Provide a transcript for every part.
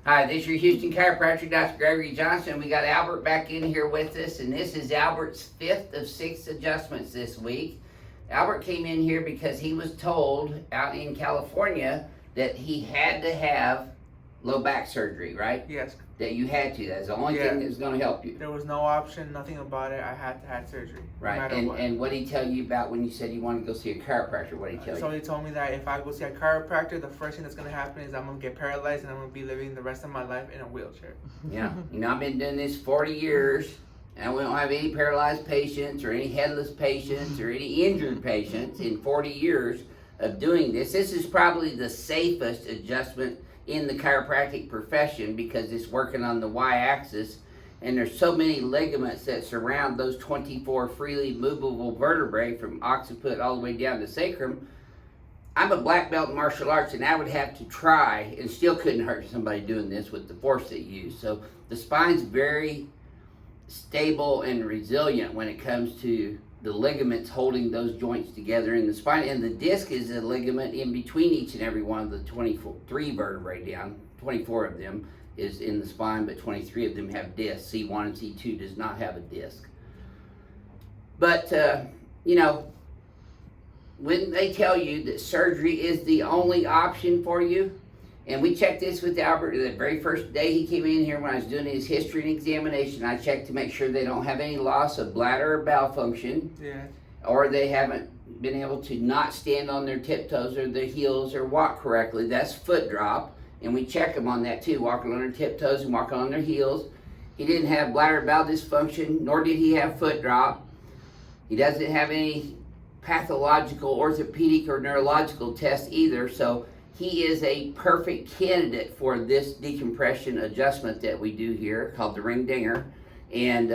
Hi, this is your Houston chiropractor, Dr. Gregory Johnson. We got Albert back in here with us, and this is Albert's 5th of 6 adjustments this week. Albert came in here because he was told out in California that he had to have low back surgery, right? Yes. That you had to. That's the only thing that's going to help you. There was no option, nothing about it. I had to have surgery. Right. No matter And what. and what did he tell you about when you said you wanted to go see a chiropractor? What did he tell you? So he told me that if I go see a chiropractor, the first thing that's going to happen is I'm going to get paralyzed and I'm going to be living the rest of my life in a wheelchair. Yeah. You know, I've been doing this 40 years, and we don't have any paralyzed patients or any headless patients or any injured patients in 40 years of doing this. This is probably the safest adjustment in the chiropractic profession because it's working on the y-axis, and there's so many ligaments that surround those 24 freely movable vertebrae from occiput all the way down to sacrum. I'm a black belt in martial arts, and I would have to try and still couldn't hurt somebody doing this with the force they use. So the spine's very stable and resilient when it comes to the ligaments holding those joints together in the spine, and the disc is a ligament in between each and every one of the 23 vertebrae down. 24 of them is in the spine, but 23 of them have discs. C1 and C2 does not have a disc. But, you know, when they tell you that surgery is the only option for you, and we checked this with Albert the very first day he came in here when I was doing his history and examination. I checked to make sure they don't have any loss of bladder or bowel function. Yeah. Or they haven't been able to not stand on their tiptoes or their heels or walk correctly. That's foot drop. And we check them on that too, walking on their tiptoes and walking on their heels. He didn't have bladder or bowel dysfunction, nor did he have foot drop. He doesn't have any pathological, orthopedic, or neurological tests either. So he is a perfect candidate for this decompression adjustment that we do here called the ring dinger. And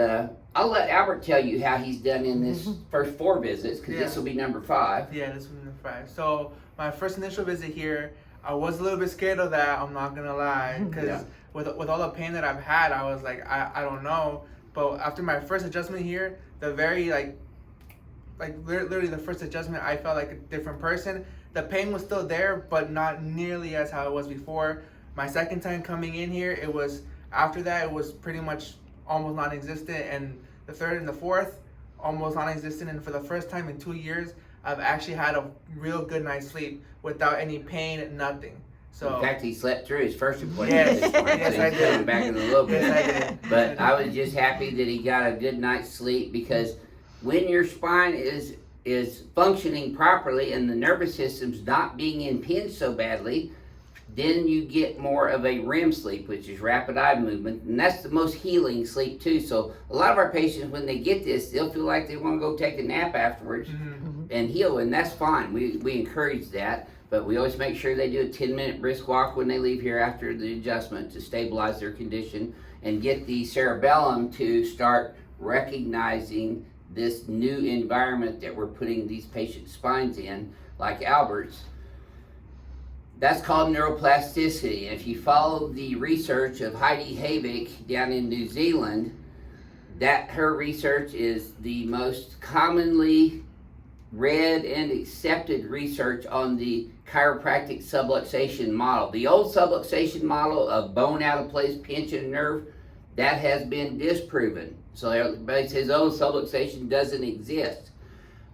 I'll let Albert tell you how he's done in this first 4 visits, because this will be number 5. Yeah, this will be number 5. So my first initial visit here, I was a little bit scared of that, I'm not going to lie. Because with all the pain that I've had, I was like, I don't know. But after my first adjustment here, the very literally the first adjustment, I felt like a different person. The pain was still there, but not nearly as how it was before. My second time coming in here, after that, it was pretty much almost non-existent, and the third and the fourth, almost non-existent. And for the first time in 2 years, I've actually had a real good night's sleep without any pain, nothing. So in fact, he slept through his first appointment. Yes, yes, I did. Coming back in a little bit. Yes, I did. But I was just happy that he got a good night's sleep, because when your spine is functioning properly and the nervous system's not being impinged so badly, then you get more of a REM sleep, which is rapid eye movement, and that's the most healing sleep too. So a lot of our patients, when they get this, they'll feel like they want to go take a nap afterwards and heal, and that's fine. We encourage that, but we always make sure they do a 10-minute brisk walk when they leave here after the adjustment to stabilize their condition and get the cerebellum to start recognizing this new environment that we're putting these patients' spines in, like Albert's. That's called neuroplasticity. And if you follow the research of Heidi Havik down in New Zealand, her research is the most commonly read and accepted research on the chiropractic subluxation model. The old subluxation model of bone out of place, pinching a nerve, that has been disproven. So everybody says, oh, subluxation doesn't exist.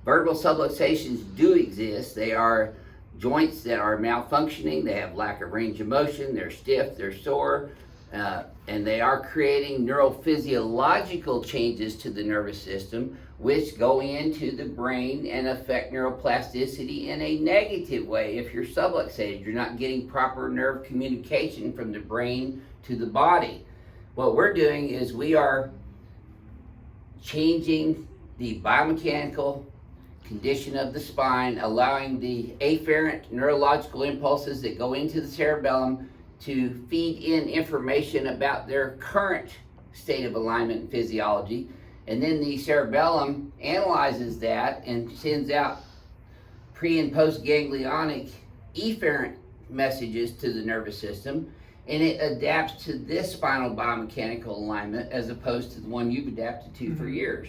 Vertebral subluxations do exist. They are joints that are malfunctioning. They have lack of range of motion. They're stiff, they're sore, and they are creating neurophysiological changes to the nervous system, which go into the brain and affect neuroplasticity in a negative way. If you're subluxated, you're not getting proper nerve communication from the brain to the body. What we're doing is we are changing the biomechanical condition of the spine, allowing the afferent neurological impulses that go into the cerebellum to feed in information about their current state of alignment and physiology. And then the cerebellum analyzes that and sends out pre and post ganglionic efferent messages to the nervous system, and it adapts to this spinal biomechanical alignment as opposed to the one you've adapted to for years.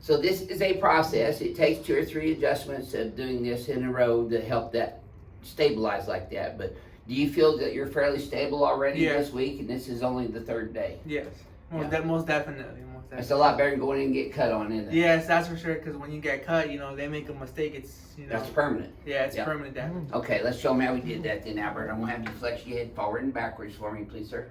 So this is a process. It takes 2 or 3 adjustments of doing this in a row to help that stabilize like that. But Do you feel that you're fairly stable already Yeah. this week, and this is only the third day? Yes. Yeah. Most definitely. That's a lot better than going in and get cut on, isn't it? Yes, that's for sure. Because when you get cut, you know, they make a mistake. It's, you know. That's permanent. Yeah, it's Yeah. permanent damage. Okay, let's show them how we did that then, Albert. I'm gonna have you flex your head forward and backwards for me, please, sir.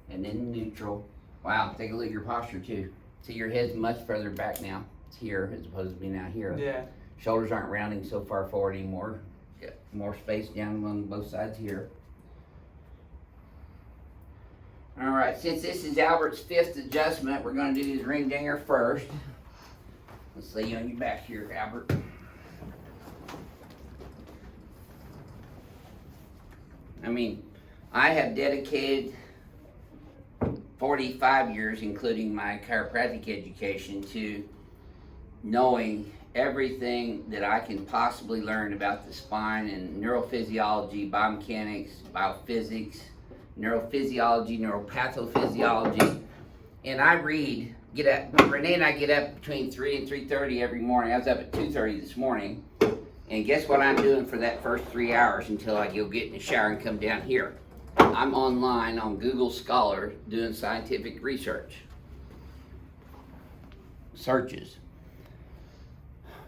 And then neutral. Wow, take a look at your posture too. See, your head's much further back now. It's here as opposed to being out here. Yeah. Shoulders aren't rounding so far forward anymore. Got more space down on both sides here. All right, since this is Albert's 5th adjustment, we're gonna do his ring dinger first. Let's lay you on your back here, Albert. I mean, I have dedicated 45 years, including my chiropractic education, to knowing everything that I can possibly learn about the spine and neurophysiology, biomechanics, biophysics, neurophysiology, neuropathophysiology. And I read, Renee and I get up between 3 and 3:30 every morning. I was up at 2:30 this morning. And guess what I'm doing for that first 3 hours until I go get in the shower and come down here? I'm online on Google Scholar doing scientific research. Searches.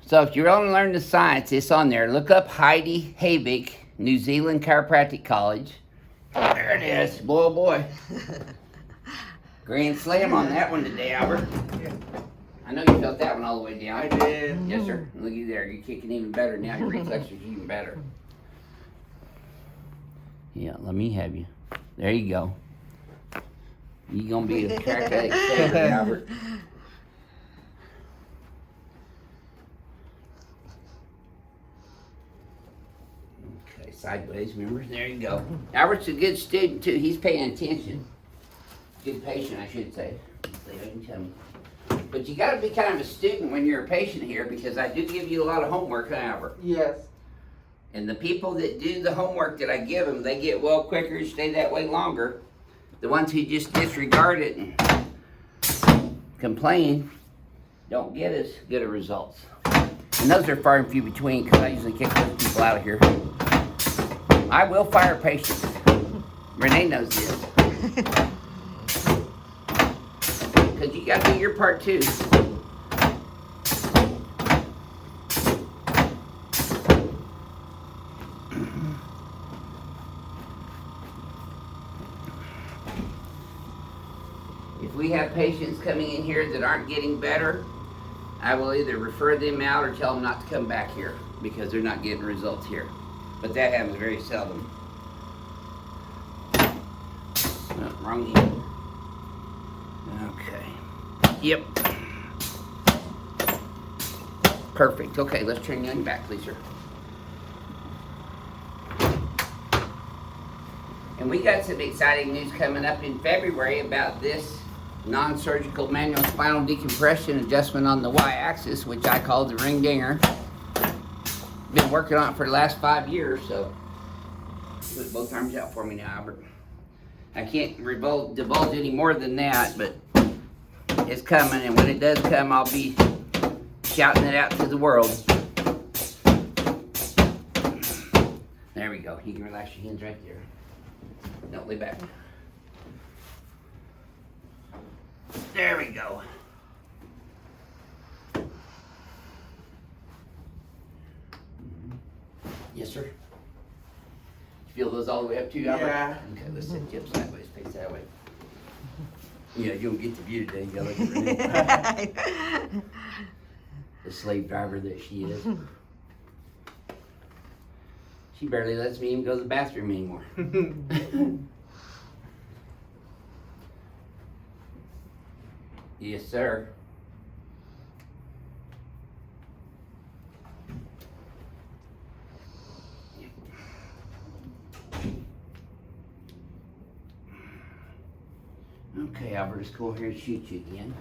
So if you want to learn the science, it's on there. Look up Heidi Havik, New Zealand Chiropractic College. There it is. Boy, oh boy. Grand slam on that one today, Albert. Yeah. I know you felt that one all the way down. I did. Yes, sir. Look at you there. You're kicking even better now. Your reflexes are even better. Yeah, let me have you. There you go. You're going to be a chiropractic favorite, Albert. Okay, sideways, remember? There you go. Albert's a good student, too. He's paying attention. Good patient, I should say. So you can tell me. But you got to be kind of a student when you're a patient here, because I do give you a lot of homework, huh, Albert? Yes. And the people that do the homework that I give them, they get well quicker and stay that way longer. The ones who just disregard it and complain don't get as good of results. And those are far and few between, because I usually kick those people out of here. I will fire patients. Renee knows this. Because you got to do your part too. If we have patients coming in here that aren't getting better, I will either refer them out or tell them not to come back here because they're not getting results here. But that happens very seldom. Oh, wrong end. Okay. Yep. Perfect. Okay, let's turn you on your back, please, sir. And we got some exciting news coming up in February about this non-surgical manual spinal decompression adjustment on the y-axis, which I call the ring dinger. Been working on it for the last 5 years, so put both arms out for me now, Albert. I can't divulge any more than that, but it's coming, and when it does come, I'll be shouting it out to the world. There we go. You can relax your hands right there. Don't lay back. There we go. Yes, sir. You feel those all the way up too, Albert? Yeah. Okay, let's set you up sideways, face that way. Yeah, you don't get the view today. You gotta look at Renee. The slave driver that she is. She barely lets me even go to the bathroom anymore. Yes, sir. Okay, Albert, let's go here and shoot you again.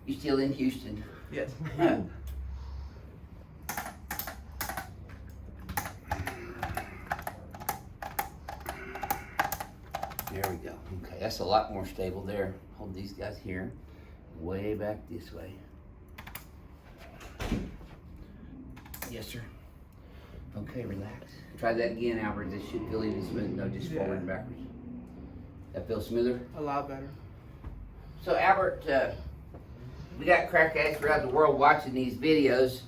You still in Houston? Yes. There we go. Okay, that's a lot more stable there. Hold these guys here. Way back this way. Yes, sir. Okay, relax. Try that again, Albert. This should feel even smooth. No, just forward and backwards. That feels smoother? A lot better. So, Albert, we got crack addicts throughout the world watching these videos.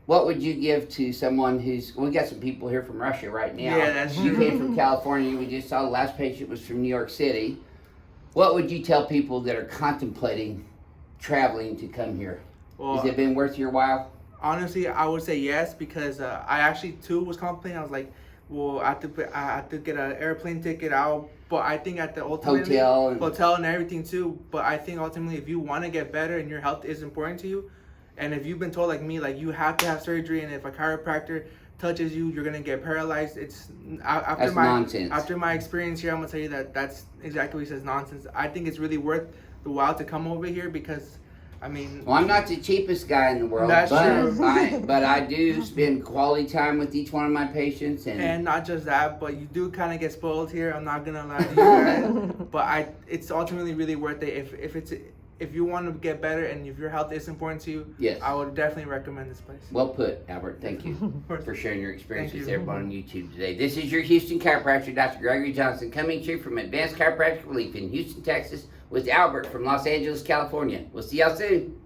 What would you give to someone we got some people here from Russia right now. Yeah, that's You true. came from California. We just saw the last patient was from New York City. What would you tell people that are contemplating traveling to come here? Well, Has it been worth your while? honestly, I would say yes, because I actually too was contemplating. I was like, well, I have to get an airplane ticket out, but I think at the ultimately hotel and everything too. But I think ultimately, if you want to get better and your health is important to you, and if you've been told like me, like you have to have surgery, and if a chiropractor touches you, you're gonna get paralyzed. It's nonsense. After my experience here, I'm gonna tell you that that's exactly what he says, nonsense. I think it's really worth the while to come over here, because I mean, well, I'm not the cheapest guy in the world, That's true. but I do spend quality time with each one of my patients, and not just that, but you do kind of get spoiled here. I'm not gonna lie to you guys, but it's ultimately really worth it. If you want to get better and if your health is important to you, yes, I would definitely recommend this place. Well put, Albert. Thank you for sharing your experience Thank with you. everyone on YouTube today. This is your Houston chiropractor, Dr. Gregory Johnson, coming to you from Advanced Chiropractic Relief in Houston, Texas, with Albert from Los Angeles, California. We'll see y'all soon.